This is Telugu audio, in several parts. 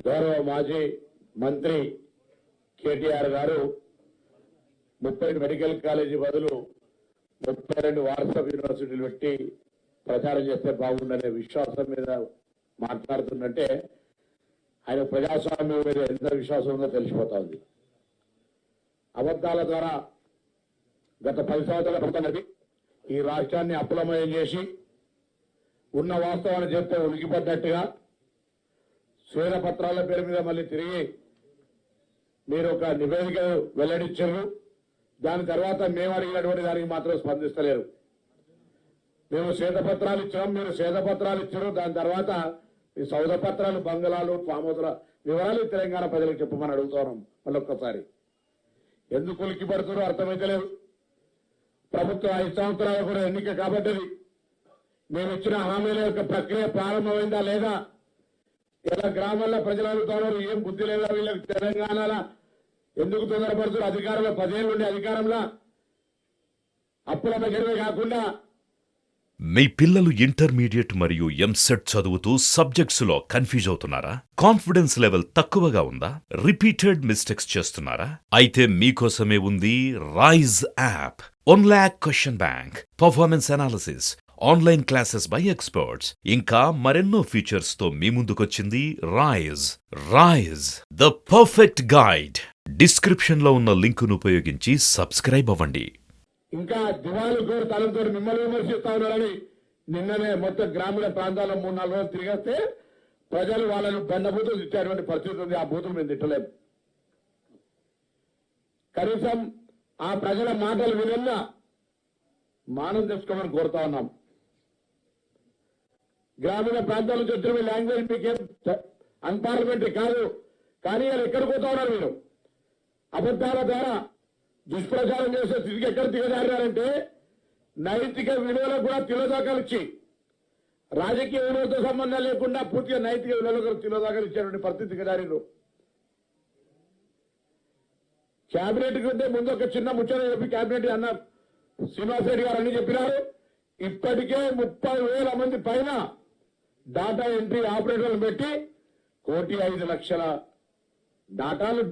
గౌరవ మాజీ మంత్రి కేటీఆర్ గారు 30 మెడికల్ కాలేజీ బదులు 32 వాట్సాప్ యూనివర్సిటీలు పెట్టి ప్రచారం చేస్తే బాగుండనే విశ్వాసం మీద మాట్లాడుతుందంటే ఆయన ప్రజాస్వామ్యం మీద ఎంత విశ్వాసం ఉందో తెలిసిపోతా ఉంది. అబద్దాల ద్వారా గత 10 సంవత్సరాల ప్రభుత్వం నడిపి ఈ రాష్ట్రాన్ని అప్పులమయం చేసి ఉన్న వాస్తవాన్ని చెప్తే ఉలికిపడ్డట్టుగా శ్వేత పత్రాల పేరు మీద మళ్ళీ తిరిగి మీరు ఒక నివేదిక వెల్లడించారు. దాని తర్వాత మేము అడిగినటువంటి దానికి మాత్రం స్పందిస్తలేరు. మేము శ్వేతపత్రాలు ఇచ్చాం, మీరు శ్వేతపత్రాలు ఇచ్చారు. దాని తర్వాత ఈ సౌద పత్రాలు, బంగళాలు, ఫామ్ హౌస్ల వివరాలు తెలంగాణ ప్రజలకు చెప్పమని అడుగుతున్నాం. మళ్ళొక్కసారి ఎందుకు ఉలికి పడుతున్నారో అర్థమైతలేదు. ప్రభుత్వం 5 సంవత్సరాలు కూడా ఎన్నిక కాబట్టది. మేము ఇచ్చిన హామీల యొక్క ప్రక్రియ ప్రారంభమైందా లేదా? ఇలా గ్రామాల్లో ప్రజలు అడుగుతున్నారు, ఏం బుద్ధి లేదా వీళ్ళకి? తెలంగాణలో ఎందుకు తొందరపడుతున్నారు? అధికారంలో 10 ఏళ్ళు ఉండే అధికారంలో అప్పుల దగ్గరమే కాకుండా మీ పిల్లలు ఇంటర్మీడియట్ మరియు ఎంసెట్ చదువుతూ సబ్జెక్ట్స్ లో కన్ఫ్యూజ్ అవుతున్నారా? కాన్ఫిడెన్స్ లెవెల్ తక్కువగా ఉందా? రిపీటెడ్ మిస్టేక్స్ చేస్తున్నారా? అయితే మీకోసమే ఉంది rise app. 1 lakh question bank, performance analysis, online classes by experts, ఇంకా మరెన్నో ఫీచర్స్ తో మీ ముందుకొచ్చింది rise. Rise, the perfect guide. Description లో ఉన్న లింకును ఉపయోగించి సబ్స్క్రైబ్ అవ్వండి. ఇంకా దివాళీ కోరు తలంతో మిమ్మల్ని విమర్శిస్తా ఉన్నారని నిన్ననే మొత్తం గ్రామీణ ప్రాంతాల్లో 3-4 రోజులు తిరిగేస్తే ప్రజలు వాళ్ళను బండబూతులు తిట్టేటువంటి పరిస్థితి ఉంది. ఆ బూతులు మేము తిట్టలేము. కనీసం ఆ ప్రజల మాటలు వినన్నా మానం తెచ్చుకోమని కోరుతా ఉన్నాం. గ్రామీణ ప్రాంతాల నుంచి వచ్చిన మీ లాంగ్వేజ్ మీకేం అన్పార్లమెంటరీ కాదు. కానీ వాళ్ళు ఎక్కడ పోతా ఉన్నారు? మీరు అబద్దాల ద్వారా దుష్ప్రచారం చేసే స్థితికి ఎక్కడ దిగజారారంటే నైతిక విలువలకు కూడా తిలోదాకాలు ఇచ్చి, రాజకీయ విలువలతో సంబంధం లేకుండా పూర్తిగా నైతిక విలువలకు తిలోదాకాలు ఇచ్చేటువంటి పరిస్థితి దిగజారు. క్యాబినెట్ కంటే ముందు ఒక చిన్న ముచ్చట చెప్పి క్యాబినెట్ అన్న శ్రీనివాస్ రెడ్డి గారు అన్ని చెప్పినారు. ఇప్పటికే 30,000 మంది పైన డాటా ఎంట్రీ ఆపరేటర్లు పెట్టి 1,05,00,000 డాటాలు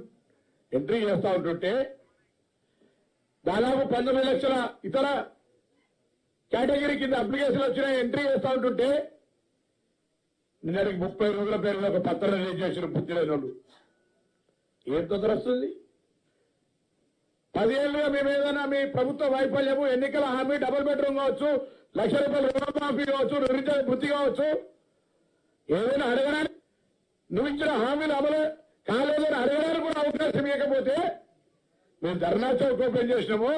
ఎంట్రీ చేస్తా ఉంటుంటే దాదాపు 19 లక్షల ఇతర కేటగిరీ కింద అప్లికేషన్లు వచ్చినా ఎంట్రీ చేస్తా ఉంటుంటే నిన్నటికి 30 రోజుల పేరులో ఒక పత్రం రిలీజ్ చేసిన బుద్ధి లేని వాళ్ళు ఏం తొందర వస్తుంది? 10 ఏళ్ళుగా మేము ఏదైనా మీ ప్రభుత్వ వైఫల్యము, ఎన్నికల హామీ, డబుల్ బెడ్రూమ్ కావచ్చు, ₹1,00,000 రుణమాఫీ కావచ్చు, నిరుద్యోగ వృత్తి కావచ్చు, ఏదైనా అడగడానికి నువ్వు ఇచ్చిన హామీలు అమలు కాలేదని అడగడానికి కూడా అవకాశం ఇవ్వకపోతే మేము ధర్నా చౌక్ ఓపెన్ చేసినాము.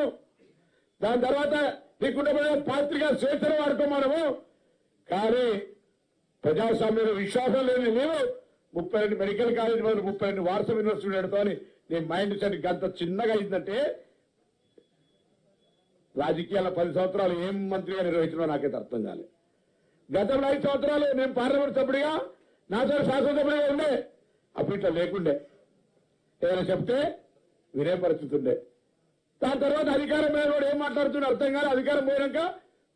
దాని తర్వాత నీకున్న పాత్రికా స్వేచ్ఛను వాడుకోమనము. కానీ ప్రజాస్వామ్యం విశ్వాసం లేని మేము 32 మెడికల్ కాలేజీ బదులు 32 వాట్సాప్ యూనివర్సిటీ పెడతా అని నీ మైండ్ సెట్ అంత చిన్నగా అయిందంటే రాజకీయాల 10 సంవత్సరాలు ఏం మంత్రిగా నిర్వహించినా నాకైతే అర్థం కాలేదు. గతంలో 5 సంవత్సరాలు నేను పార్లమెంట్ సభ్యుడిగా, నాతో శాసనసభ్యుడిగా ఉండే. అప్పుడు ఇట్లా లేకుండే. ఏదైనా చెప్తే వినే పరిస్థితి ఉండే. దాని తర్వాత అధికారం మీద కూడా ఏం మాట్లాడుతున్నా అర్థం కాదు. అధికారం పోయినాక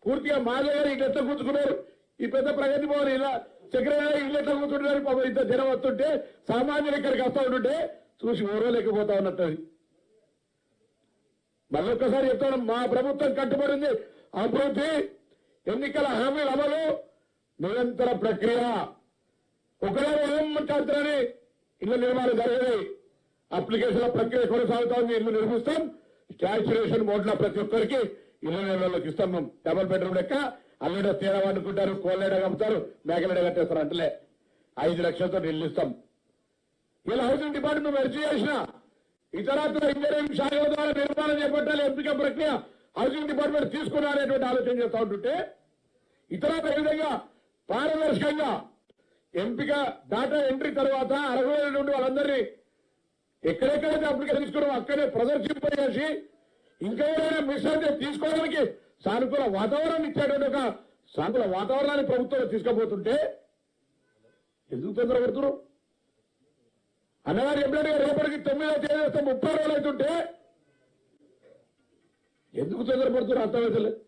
పూర్తిగా మాదే గారు ఇట్లా ఎట్లా కూర్చుకున్నారు, ఈ పెద్ద ప్రగతి భవన్ ఇలా సెక్రటరీ ఇల్లు ఎట్లా కూర్చుంటున్నారు, పాపం ఇంత జనం వస్తుంటే సామాన్యులు ఇక్కడికి వస్తూ ఉంటుంటే చూసి ఊరలేకపోతా ఉన్నట్టు. మళ్ళొక్కసారి చెప్తాను, మా ప్రభుత్వం కట్టుబడింది అభివృద్ధి, ఎన్నికల హామీల అమలు, నిరంతర ప్రక్రియ. ఒకవేళ ఏం మాట్లాడుతున్నారని ఇళ్ల నిర్మాణం జరిగేది, అప్లికేషన్ల ప్రక్రియ కొనసాగుతా ఉంది. ఇల్లు నిర్మిస్తాం, స్టాచ్యురేషన్ బోర్డులో ప్రతి ఒక్కరికి ఇళ్ల నిర్మాణంలోకి ఇస్తాం. మేము డబుల్ బెడ్రూమ్ లెక్క అల్లుడ తేడా వండుకుంటారు, కోళ్ళేడ కమ్ముతారు, మేకలేడ కట్టేస్తారు అంటలే 5 లక్షలతో ఇల్లు ఇస్తాం. ఇలా హౌసింగ్ డిపార్ట్మెంట్ మెర్జీ చేసిన ఇతరత్ర ఇంజనీరింగ్ శాఖల ద్వారా నిర్మాణం చేపట్టాలి, ఎంపిక ప్రక్రియ హౌసింగ్ డిపార్ట్మెంట్ తీసుకున్నారనేటువంటి ఆలోచన చేస్తూ ఉంటుంటే ఇతరత్ర విధంగా పారదర్శకంగా ఎంపిక డాటా ఎంట్రీ తర్వాత అర్హులైనటువంటి వాళ్ళందరినీ ఎక్కడెక్కడైతే అప్లికేషన్ తీసుకున్నామో అక్కడే ప్రదర్శింపజేసి ఇంకా ఏదైనా మిస్ అయితే తీసుకోవడానికి సానుకూల వాతావరణం ఇచ్చేటువంటి ఒక సానుకూల వాతావరణాన్ని ప్రభుత్వం తీసుకుపోతుంటే ఎందుకు తొందరపడుతున్నారు? అన్నగారు చెప్పినట్టుగా రేపటికి 9వ తేదీ 30 రోజులు అవుతుంటే ఎందుకు తొందరపడుతున్నారు అర్థమవుతలేదు.